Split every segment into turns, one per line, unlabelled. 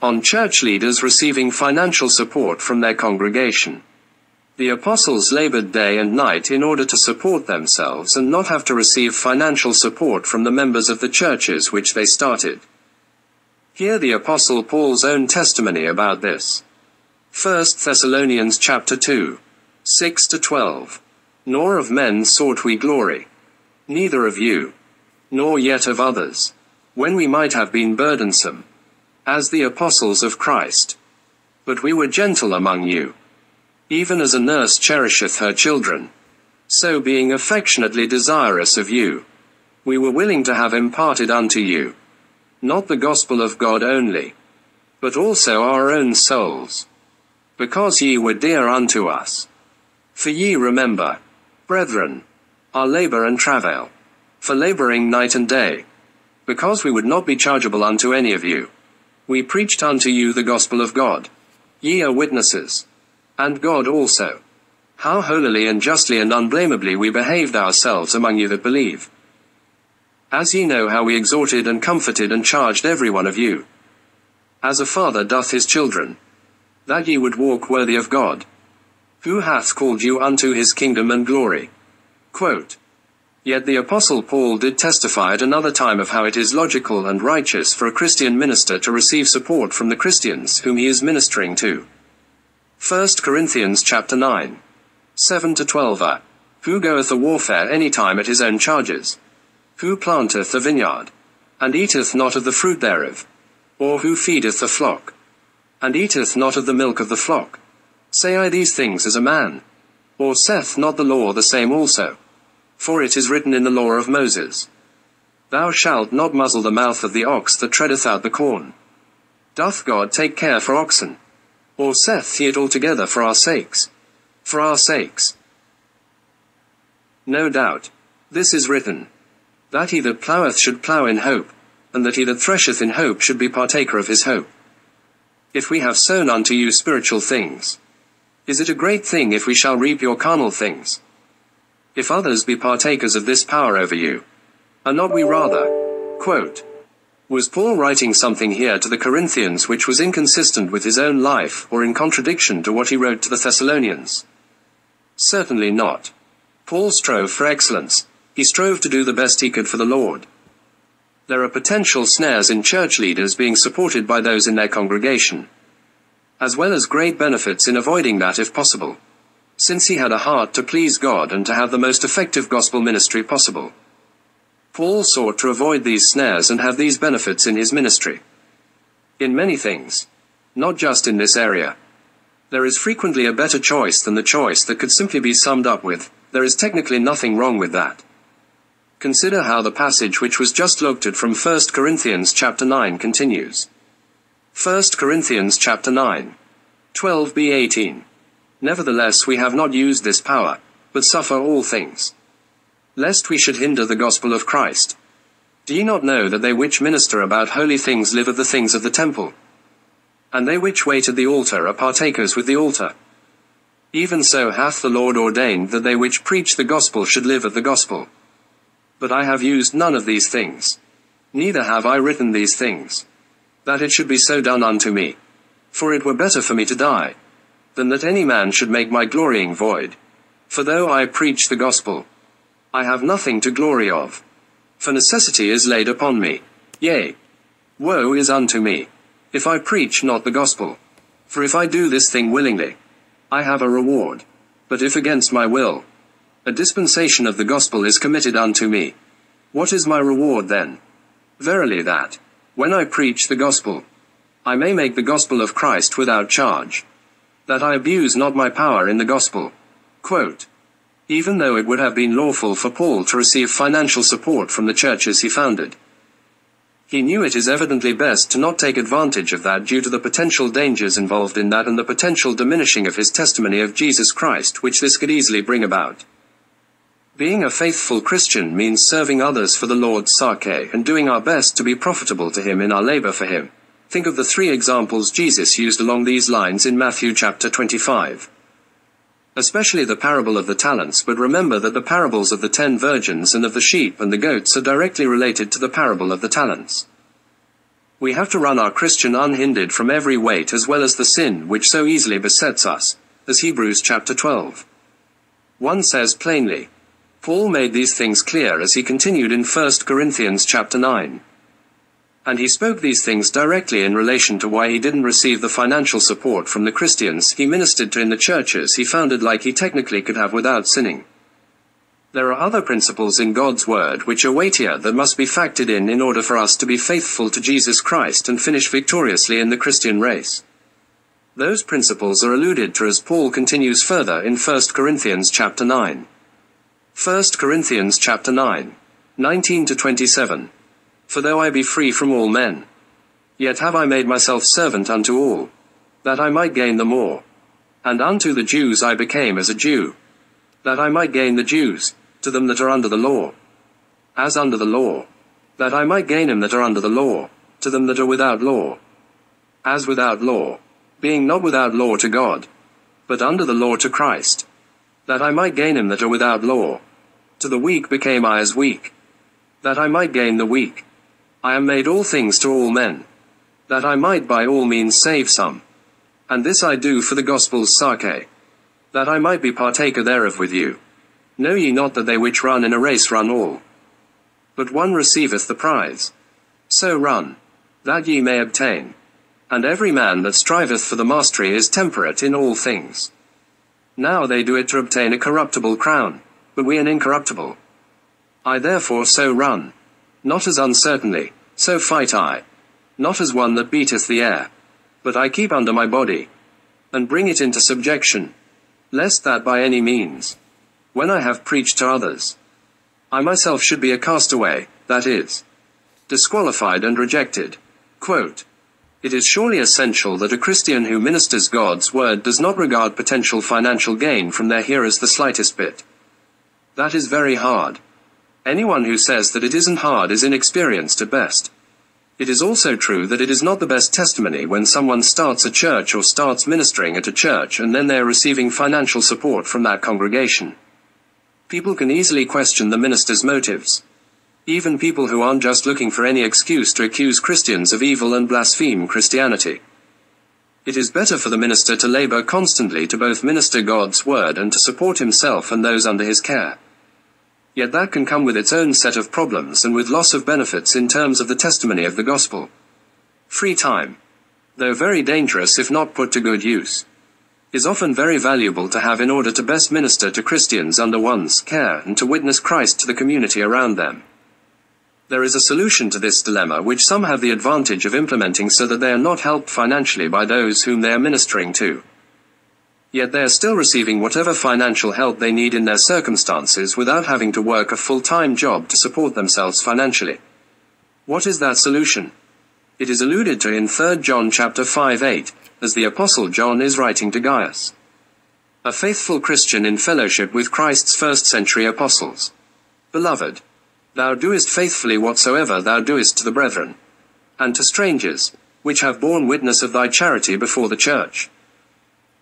on church leaders receiving financial support from their congregation. The apostles labored day and night in order to support themselves and not have to receive financial support from the members of the churches which they started. Hear the apostle Paul's own testimony about this. 1 Thessalonians chapter 2, 6-12. Nor of men sought we glory, neither of you, nor yet of others, when we might have been burdensome, as the apostles of Christ. But we were gentle among you, even as a nurse cherisheth her children, so being affectionately desirous of you, we were willing to have imparted unto you, not the gospel of God only, but also our own souls, because ye were dear unto us. For ye remember, brethren, our labor and travail, for laboring night and day, because we would not be chargeable unto any of you, we preached unto you the gospel of God. Ye are witnesses, and God also, how holily and justly and unblameably we behaved ourselves among you that believe. As ye know how we exhorted and comforted and charged every one of you, as a father doth his children, that ye would walk worthy of God, who hath called you unto his kingdom and glory. Quote, Yet the apostle Paul did testify at another time of how it is logical and righteous for a Christian minister to receive support from the Christians whom he is ministering to. 1 Corinthians chapter 9, 7-12. Who goeth a warfare any time at his own charges? Who planteth a vineyard, and eateth not of the fruit thereof? Or who feedeth a flock, and eateth not of the milk of the flock? Say I these things as a man? Or saith not the law the same also? For it is written in the law of Moses, Thou shalt not muzzle the mouth of the ox that treadeth out the corn. Doth God take care for oxen? Or saith he it altogether for our sakes? For our sakes. No doubt, this is written, that he that ploweth should plow in hope, and that he that thresheth in hope should be partaker of his hope. If we have sown unto you spiritual things, is it a great thing if we shall reap your carnal things? If others be partakers of this power over you, are not we rather? Quote, Was Paul writing something here to the Corinthians which was inconsistent with his own life or in contradiction to what he wrote to the Thessalonians? Certainly not. Paul strove for excellence. He strove to do the best he could for the Lord. There are potential snares in church leaders being supported by those in their congregation, as well as great benefits in avoiding that if possible, since he had a heart to please God and to have the most effective gospel ministry possible. Paul sought to avoid these snares and have these benefits in his ministry. In many things, not just in this area, there is frequently a better choice than the choice that could simply be summed up with, there is technically nothing wrong with that. Consider how the passage which was just looked at from 1 Corinthians chapter 9 continues. 1 Corinthians chapter 9, 12b-18. Nevertheless we have not used this power, but suffer all things, lest we should hinder the gospel of Christ. Do ye not know that they which minister about holy things live of the things of the temple? And they which wait at the altar are partakers with the altar. Even so hath the Lord ordained that they which preach the gospel should live of the gospel. But I have used none of these things, neither have I written these things, that it should be so done unto me. For it were better for me to die, than that any man should make my glorying void. For though I preach the gospel, I have nothing to glory of. For necessity is laid upon me. Yea, woe is unto me, if I preach not the gospel. For if I do this thing willingly, I have a reward. But if against my will, a dispensation of the gospel is committed unto me, what is my reward then? Verily that, when I preach the gospel, I may make the gospel of Christ without charge, that I abuse not my power in the gospel. Quote, Even though it would have been lawful for Paul to receive financial support from the churches he founded, he knew it is evidently best to not take advantage of that due to the potential dangers involved in that and the potential diminishing of his testimony of Jesus Christ which this could easily bring about. Being a faithful Christian means serving others for the Lord's sake and doing our best to be profitable to him in our labor for him. Think of the 3 examples Jesus used along these lines in Matthew chapter 25. Especially the parable of the talents, but remember that the parables of the 10 virgins and of the sheep and the goats are directly related to the parable of the talents. We have to run our Christian unhindered from every weight as well as the sin which so easily besets us, as Hebrews chapter 12. 1 says plainly. Paul made these things clear as he continued in 1 Corinthians chapter 9. And he spoke these things directly in relation to why he didn't receive the financial support from the Christians he ministered to in the churches he founded like he technically could have without sinning. There are other principles in God's Word which are weightier that must be factored in order for us to be faithful to Jesus Christ and finish victoriously in the Christian race. Those principles are alluded to as Paul continues further in 1 Corinthians chapter 9. 1 Corinthians chapter 9, 19-27. For though I be free from all men, yet have I made myself servant unto all, that I might gain the more. And unto the Jews I became as a Jew, that I might gain the Jews, to them that are under the law, as under the law, that I might gain them that are under the law, to them that are without law, as without law, being not without law to God, but under the law to Christ, that I might gain them that are without law. To the weak became I as weak, that I might gain the weak. I am made all things to all men, that I might by all means save some. And this I do for the gospel's sake, that I might be partaker thereof with you. Know ye not that they which run in a race run all, but one receiveth the prize? So run, that ye may obtain. And every man that striveth for the mastery is temperate in all things. Now they do it to obtain a corruptible crown, but we an incorruptible. I therefore so run, not as uncertainly, so fight I, not as one that beateth the air, but I keep under my body, and bring it into subjection, lest that by any means, when I have preached to others, I myself should be a castaway, that is, disqualified and rejected. Quote, it is surely essential that a Christian who ministers God's word does not regard potential financial gain from their hearers the slightest bit. That is very hard. Anyone who says that it isn't hard is inexperienced at best. It is also true that it is not the best testimony when someone starts a church or starts ministering at a church and then they are receiving financial support from that congregation. People can easily question the minister's motives. Even people who aren't just looking for any excuse to accuse Christians of evil and blaspheme Christianity. It is better for the minister to labor constantly to both minister God's word and to support himself and those under his care. Yet that can come with its own set of problems and with loss of benefits in terms of the testimony of the gospel. Free time, though very dangerous if not put to good use, is often very valuable to have in order to best minister to Christians under one's care and to witness Christ to the community around them. There is a solution to this dilemma which some have the advantage of implementing so that they are not helped financially by those whom they are ministering to. Yet they are still receiving whatever financial help they need in their circumstances without having to work a full-time job to support themselves financially. What is that solution? It is alluded to in 3 John chapter 5:8, as the Apostle John is writing to Gaius, a faithful Christian in fellowship with Christ's first-century apostles. Beloved, thou doest faithfully whatsoever thou doest to the brethren, and to strangers, which have borne witness of thy charity before the church,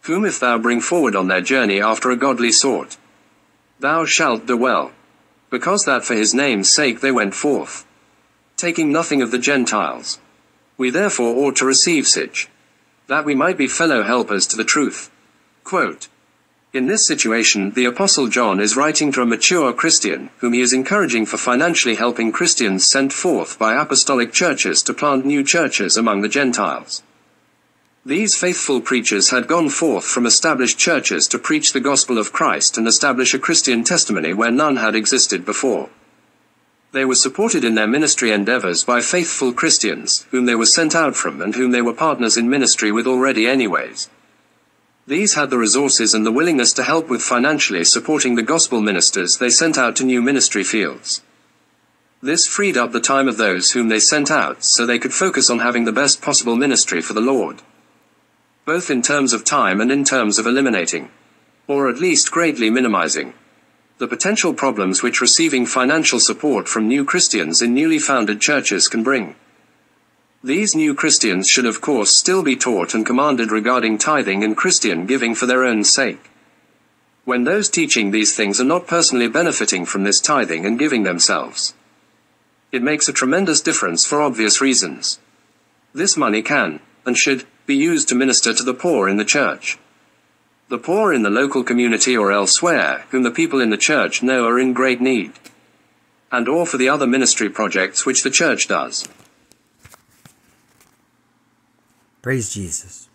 whom if thou bring forward on their journey after a godly sort, thou shalt do well, because that for his name's sake they went forth, taking nothing of the Gentiles. We therefore ought to receive such, that we might be fellow helpers to the truth. Quote, in this situation, the Apostle John is writing to a mature Christian, whom he is encouraging for financially helping Christians sent forth by apostolic churches to plant new churches among the Gentiles. These faithful preachers had gone forth from established churches to preach the gospel of Christ and establish a Christian testimony where none had existed before. They were supported in their ministry endeavors by faithful Christians, whom they were sent out from and whom they were partners in ministry with already anyways. These had the resources and the willingness to help with financially supporting the gospel ministers they sent out to new ministry fields. This freed up the time of those whom they sent out so they could focus on having the best possible ministry for the Lord, both in terms of time and in terms of eliminating, or at least greatly minimizing, the potential problems which receiving financial support from new Christians in newly founded churches can bring. These new Christians should of course still be taught and commanded regarding tithing and Christian giving for their own sake. When those teaching these things are not personally benefiting from this tithing and giving themselves, it makes a tremendous difference for obvious reasons. This money can, and should, be used to minister to the poor in the church. The poor in the local community or elsewhere, whom the people in the church know are in great need. And or for the other ministry projects which the church does.
Praise Jesus.